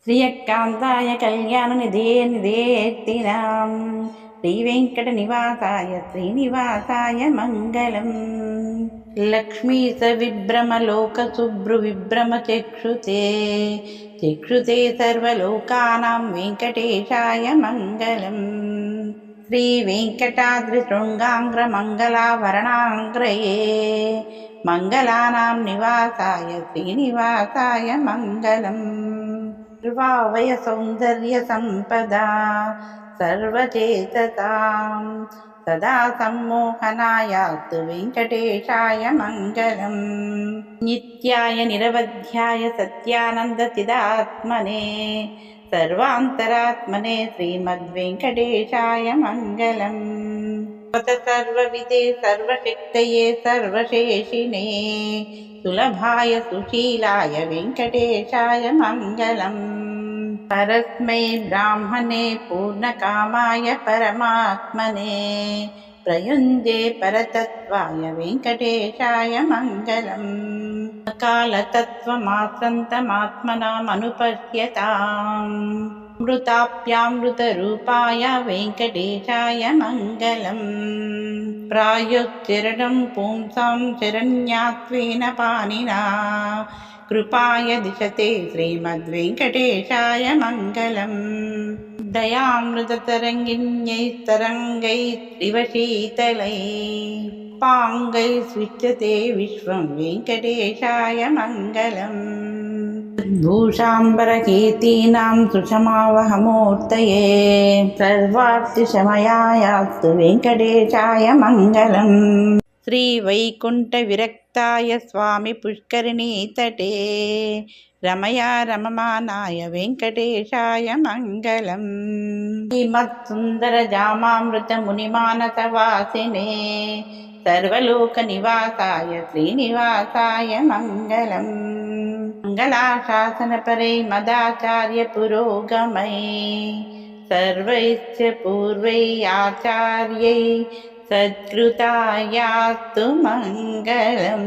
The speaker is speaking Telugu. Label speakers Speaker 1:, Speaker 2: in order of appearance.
Speaker 1: శ్రీయకాంతాయ కళ్యాణ నిధేర్తినాం శ్రీవేంకటనివాసాయ శ్రీనివాసాయ మంగళం. లక్ష్మీ సవిభ్రమలోకశుభ్రు విభ్రమ చక్షుతే చక్షుతే సర్వలోకానాం వెంకటేశాయ మంగళం. శ్రీవేంకటాద్రిశృంగాంగ్రమంగళాభరణాంగ్రయే మంగళానాం నివాసాయ శ్రీనివాసాయ మంగళం. సర్వావయ సౌందర్య సంపదా సర్వచేతసాం సదా సమ్మోహనాయాస్తు వెంకటేశాయ మంగళం. నిత్యాయ నిరవధ్యాయ సత్యానంద చిదాత్మనే సర్వాంతరాత్మనే శ్రీమద్వెంకటేశాయ మంగళం. సర్వవిదే సర్వశక్తయే సర్వశేషినే సులభాయ సుశీలాయ వెంకటేశాయ మంగళం. పరస్మై బ్రాహ్మణే పూర్ణకామాయ పరమాత్మనే ప్రయుంజే పరతత్వాయ వెంకటేశాయ మంగళం. కాలతత్వమాత్రంతమాత్మనామనుపశ్యతాం అమృతాప్యామృతరూపాయ వెంకటేశాయ మంగళం. ప్రాయుశ్చరణం పుంసాం శరణ్యాత్వేన పాణినా కృపాయ దిశతే శ్రీమద్వెంకటేశాయ మంగళం. దయామృతతరంగిణ్యైస్తరంగైస్త్రివ శీతలైః పాంగైస్విచ్యతే విశ్వం వెంకటేశాయ మంగళం. భూషాంబరకీర్తీనాం సుషమావహమూర్తయే సర్వార్తిశమయాయాస్తు వెంకటేశాయ మంగళం. శ్రీవైకుంఠ విరక్తాయ స్వామి పుష్కరిణీ తటే రమయా రమమానాయ వెంకటేశాయ మంగళం. శ్రీమత్సుందర జామామృత మునిమానసవాసినే సర్వలోక నివాసాయ శ్రీనివాసాయ మంగళం. మంగళాశాసనపరై మదాచార్య పురోగమై సర్వైశ్చ పూర్వై ఆచార్యై సత్కృతాయాస్తు మంగళం.